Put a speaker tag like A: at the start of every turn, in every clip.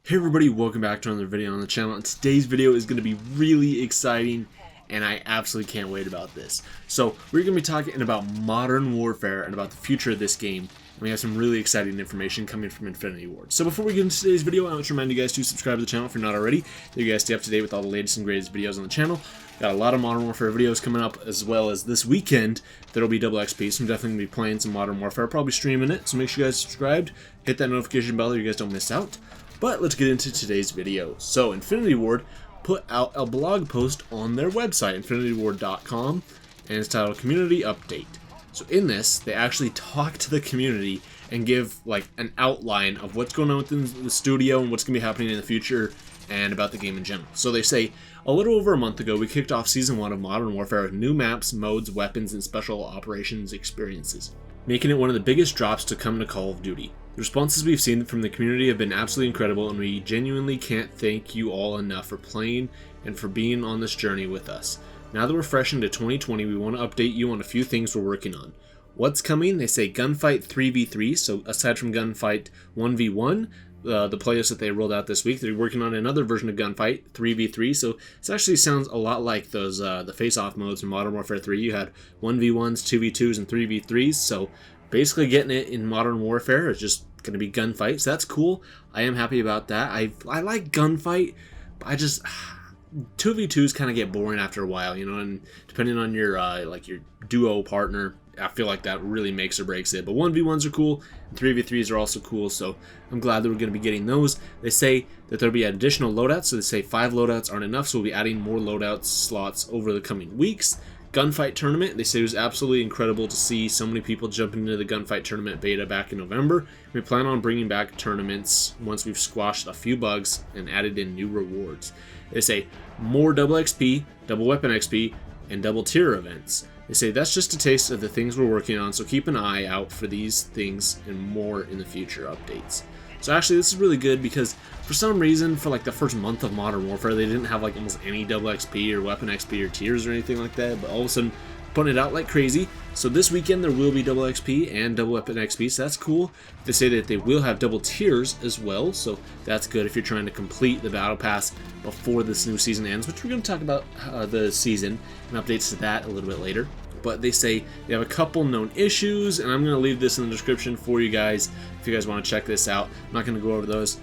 A: Hey everybody, welcome back to another video on the channel, and today's video is going to be really exciting and I absolutely can't wait about this. So we're going to be talking about Modern Warfare and about the future of this game, and we have some really exciting information coming from Infinity Ward. So before we get into today's video, I want to remind you guys to subscribe to the channel if you're not already, so you guys stay up to date with all the latest and greatest videos on the channel. Got a lot of Modern Warfare videos coming up, as well as this weekend there'll be double XP, so I'm definitely going to be playing some Modern Warfare, probably streaming it, so make sure you guys subscribed, hit that notification bell so you guys don't miss out. But let's get into today's video. So Infinity Ward put out a blog post on their website, infinityward.com, and it's titled Community Update. So in this, they actually talk to the community and give like an outline of what's going on within the studio and what's going to be happening in the future and about the game in general. So they say, a little over a month ago, we kicked off Season 1 of Modern Warfare with new maps, modes, weapons, and special operations experiences, making it one of the biggest drops to come to Call of Duty. The responses we've seen from the community have been absolutely incredible, and we genuinely can't thank you all enough for playing and for being on this journey with us. Now that we're fresh into 2020, we want to update you on a few things we're working on. What's coming? They say Gunfight 3v3, so aside from Gunfight 1v1, the playlist that they rolled out this week, they're working on another version of Gunfight 3v3, so this actually sounds a lot like those the face-off modes in Modern Warfare 3. You had 1v1s, 2v2s, and 3v3s, so basically getting it in Modern Warfare is just going to be Gunfight, so that's cool. I am happy about that. I like Gunfight, but I just 2v2s kind of get boring after a while, you know, and depending on your like your duo partner, I feel like that really makes or breaks it. But 1v1s are cool, and 3v3s are also cool, so I'm glad that we're going to be getting those. They say that there'll be additional loadouts, so they say 5 loadouts aren't enough, so we'll be adding more loadouts slots over the coming weeks. Gunfight tournament, they say it was absolutely incredible to see so many people jumping into the Gunfight tournament beta back in November. We plan on bringing back tournaments once we've squashed a few bugs and added in new rewards. They say more double XP, double weapon XP, and double tier events. They say that's just a taste of the things we're working on, so keep an eye out for these things and more in the future updates. So actually this is really good because for some reason for like the first month of Modern Warfare they didn't have like almost any double XP or weapon XP or tiers or anything like that, but all of a sudden putting it out like crazy. So this weekend there will be double XP and double weapon XP, so that's cool. They say that they will have double tiers as well, so that's good if you're trying to complete the battle pass before this new season ends, which we're going to talk about the season and updates to that a little bit later. But they say they have a couple known issues, and I'm going to leave this in the description for you guys if you guys want to check this out. I'm not going to go over those.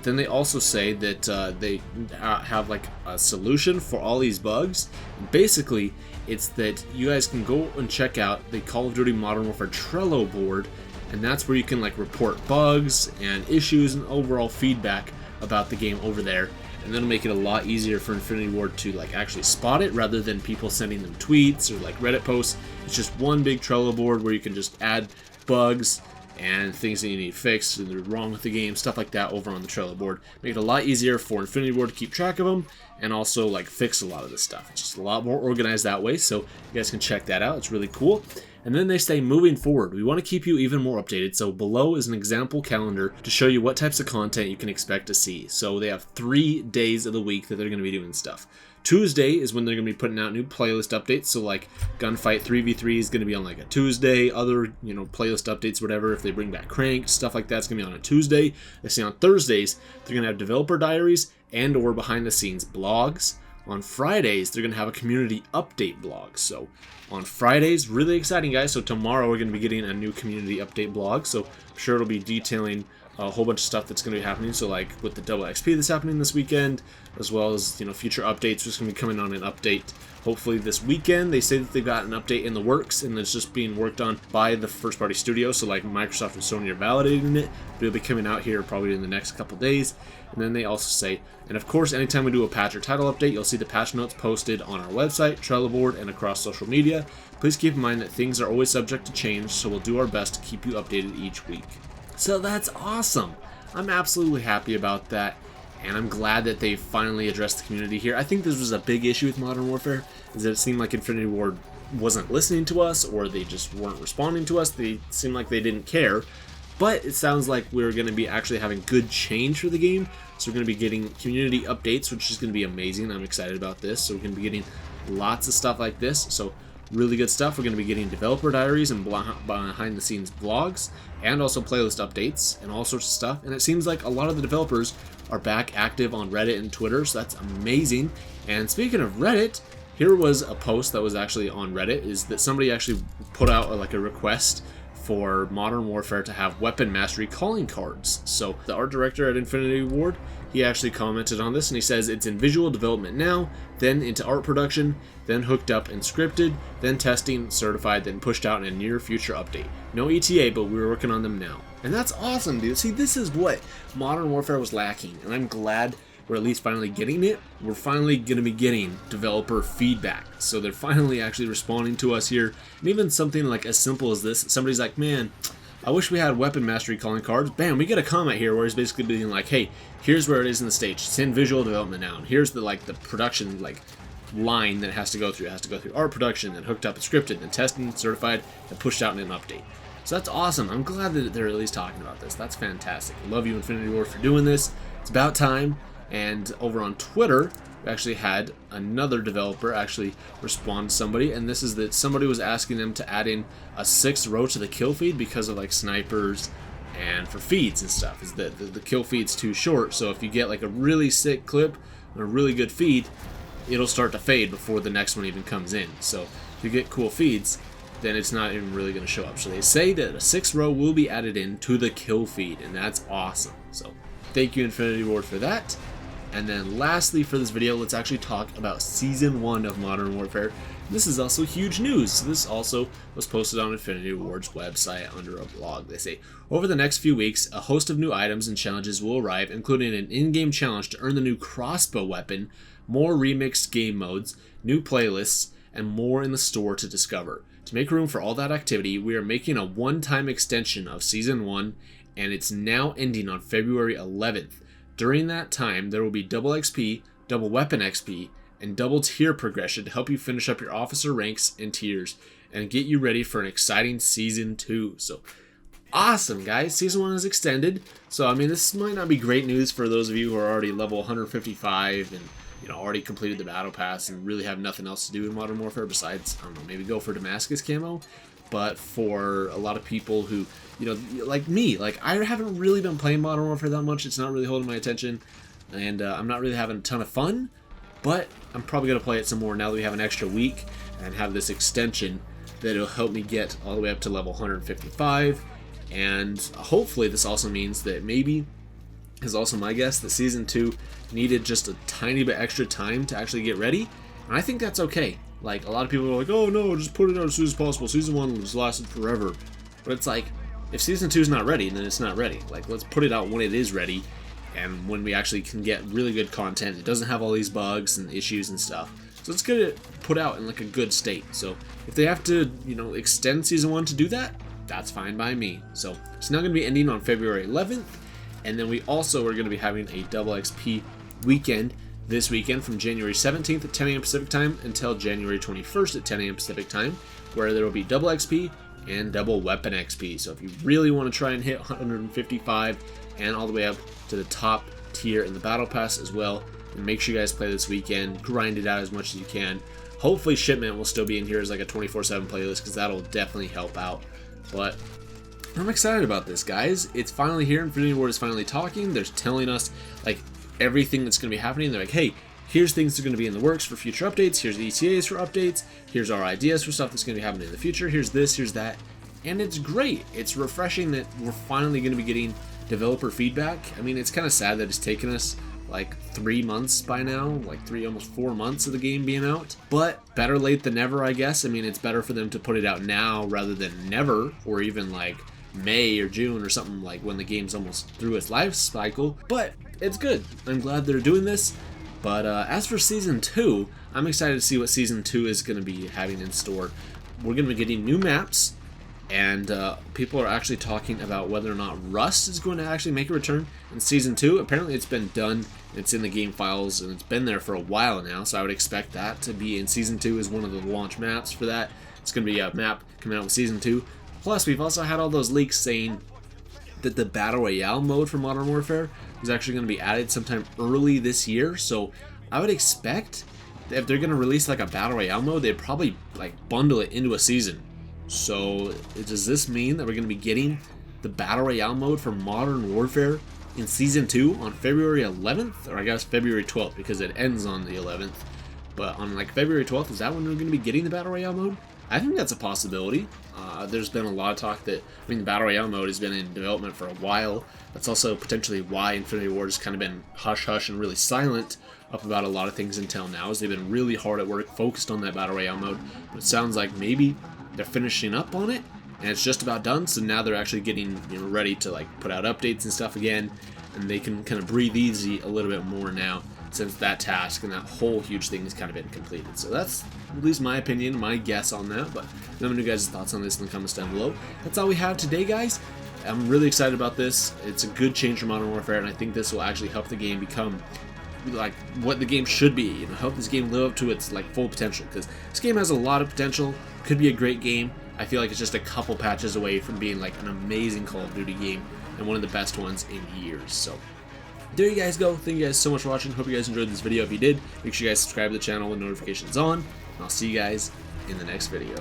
A: Then they also say that they have like a solution for all these bugs. Basically, it's that you guys can go and check out the Call of Duty Modern Warfare Trello board, and that's where you can like report bugs and issues and overall feedback about the game over there. And that'll make it a lot easier for Infinity Ward to like actually spot it rather than people sending them tweets or like Reddit posts. It's just one big Trello board where you can just add bugs and things that you need fixed and they're wrong with the game, stuff like that over on the Trello board. Make it a lot easier for Infinity Ward to keep track of them and also like fix a lot of this stuff. It's just a lot more organized that way, so you guys can check that out. It's really cool. And then they say moving forward, we want to keep you even more updated, so below is an example calendar to show you what types of content you can expect to see. So they have 3 days of the week that they're going to be doing stuff. Tuesday is when they're going to be putting out new playlist updates, so like Gunfight 3v3 is going to be on like a Tuesday, other, you know, playlist updates, whatever, if they bring back Cranked, stuff like that's going to be on a Tuesday. They say on Thursdays, they're going to have developer diaries and or behind the scenes blogs. On Fridays, they're going to have a community update blog. So on Fridays, really exciting, guys. So tomorrow we're going to be getting a new community update blog. So I'm sure it'll be detailing a whole bunch of stuff that's going to be happening. So like with the double XP that's happening this weekend, as well as, you know, future updates, just going to be coming on an update hopefully this weekend. They say that they've got an update in the works and it's just being worked on by the first party studio. So like Microsoft and Sony are validating it, but it'll be coming out here probably in the next couple days. And then they also say, and of course, anytime we do a patch or title update, you'll see the patch notes posted on our website, Trello board, and across social media. Please keep in mind that things are always subject to change, so we'll do our best to keep you updated each week. So that's awesome. I'm absolutely happy about that, and I'm glad that they finally addressed the community here. I think this was a big issue with Modern Warfare, is that it seemed like Infinity Ward wasn't listening to us, or they just weren't responding to us. They seemed like they didn't care. But it sounds like we're going to be actually having good change for the game. So we're going to be getting community updates, which is going to be amazing. I'm excited about this. So we're going to be getting lots of stuff like this. So Really good stuff. We're going to be getting developer diaries and behind the scenes vlogs, and also playlist updates and all sorts of stuff. And it seems like a lot of the developers are back active on Reddit and Twitter, so that's amazing. And speaking of Reddit, here was a post that was actually on Reddit, is that somebody actually put out like a request for Modern Warfare to have weapon mastery calling cards. So the art director at Infinity Ward, he actually commented on this, and he says it's in visual development now, then into art production, then hooked up and scripted, then testing, certified, then pushed out in a near future update. No ETA, but we're working on them now. And that's awesome, dude. See, this is what Modern Warfare was lacking, and I'm glad we're at least finally getting it. We're finally going to be getting developer feedback. So they're finally actually responding to us here. And even something like as simple as this, somebody's like, man, I wish we had weapon mastery calling cards. Bam, we get a comment here where he's basically being like, hey, here's where it is in the stage. It's in visual development now. And here's the the production line that it has to go through. It has to go through art production, then hooked up and scripted, then testing, certified, and pushed out in an update. So that's awesome. I'm glad that they're at least talking about this. That's fantastic. I love you, Infinity Ward, for doing this. It's about time. And over on Twitter, we actually had another developer actually respond to somebody, and this is that somebody was asking them to add in a 6th row to the kill feed because of like snipers and for feeds and stuff. Is that the kill feed's too short, so if you get like a really sick clip or a really good feed, it'll start to fade before the next one even comes in. So if you get cool feeds, then it's not even really going to show up. So they say that a 6th row will be added in to the kill feed, and that's awesome. So thank you, Infinity Ward, for that. And then lastly for this video, let's actually talk about Season 1 of Modern Warfare. This is also huge news. So this also was posted on Infinity Ward's website under a blog. They say, over the next few weeks, a host of new items and challenges will arrive, including an in-game challenge to earn the new crossbow weapon, more remixed game modes, new playlists, and more in the store to discover. To make room for all that activity, we are making a one-time extension of Season 1, and it's now ending on February 11th. During that time, there will be double XP, double weapon XP, and double tier progression to help you finish up your officer ranks and tiers and get you ready for an exciting Season 2. So, awesome, guys. Season 1 is extended. So, I mean, this might not be great news for those of you who are already level 155 and, already completed the battle pass and really have nothing else to do in Modern Warfare besides, I don't know, maybe go for Damascus camo. But for a lot of people who, like me, I haven't really been playing Modern Warfare that much. It's not really holding my attention, and I'm not really having a ton of fun, but I'm probably going to play it some more now that we have an extra week and have this extension that will help me get all the way up to level 155, and hopefully this also means that maybe, is also my guess, that Season 2 needed just a tiny bit extra time to actually get ready, and I think that's okay. Like, a lot of people are like, oh no, just put it out as soon as possible. Season 1 was lasted forever. But it's like, if Season 2 is not ready, then it's not ready. Like, let's put it out when it is ready, and when we actually can get really good content. It doesn't have all these bugs and issues and stuff. So let's get it put out in like a good state. So if they have to, extend Season 1 to do that, that's fine by me. So it's now going to be ending on February 11th, and then we also are going to be having a double XP weekend this weekend from January 17th at 10 a.m. Pacific time until January 21st at 10 a.m. Pacific time, where there will be double XP and double weapon XP. So if you really want to try and hit 155 and all the way up to the top tier in the battle pass as well, then make sure you guys play this weekend, grind it out as much as you can. Hopefully Shipment will still be in here as like a 24/7 playlist, because that'll definitely help out. But I'm excited about this, guys. It's finally here. Infinity Ward is finally talking. They're telling us like everything that's going to be happening. They're like, hey, here's things that are going to be in the works for future updates. Here's ETAs for updates. Here's our ideas for stuff that's going to be happening in the future. Here's this, here's that. And it's great. It's refreshing that we're finally going to be getting developer feedback. I mean, it's kind of sad that it's taken us like 3 months by now, like almost 4 months of the game being out. But better late than never, I guess. I mean, it's better for them to put it out now rather than never, or even like May or June or something, like when the game's almost through its life cycle. But it's good. I'm glad they're doing this. But as for Season 2, I'm excited to see what Season 2 is going to be having in store. We're going to be getting new maps, and people are actually talking about whether or not Rust is going to actually make a return in Season 2. Apparently it's been done, it's in the game files, and it's been there for a while now, so I would expect that to be in Season 2 as one of the launch maps for that. It's going to be a map coming out with Season 2. Plus, we've also had all those leaks saying that the Battle Royale mode for Modern Warfare is actually going to be added sometime early this year, so I would expect if they're gonna release like a battle royale mode, they'd probably like bundle it into a season. So does this mean that we're gonna be getting the battle royale mode for Modern Warfare in season 2 on February 11th, or I guess February 12th, because it ends on the 11th. But on like February 12th, is that when we're gonna be getting the battle royale mode? I think that's a possibility. There's been a lot of talk that, I mean, the battle royale mode has been in development for a while. That's also potentially why Infinity Ward has kind of been hush-hush and really silent up about a lot of things until now, as they've been really hard at work, focused on that battle royale mode. But it sounds like maybe they're finishing up on it, and it's just about done. So now they're actually getting, you know, ready to like put out updates and stuff again, and they can kind of breathe easy a little bit more now, since that task and that whole huge thing has kind of been completed. So that's at least my opinion, my guess on that. But let me know you guys' thoughts on this in the comments down below. That's all we have today, guys. I'm really excited about this. It's a good change for Modern Warfare, and I think this will actually help the game become like what the game should be. You know, help this game live up to its like full potential, because this game has a lot of potential. Could be a great game. I feel like it's just a couple patches away from being like an amazing Call of Duty game and one of the best ones in years. So there you guys go. Thank you guys so much for watching. Hope you guys enjoyed this video. If you did, make sure you guys subscribe to the channel with notifications on. And I'll see you guys in the next video.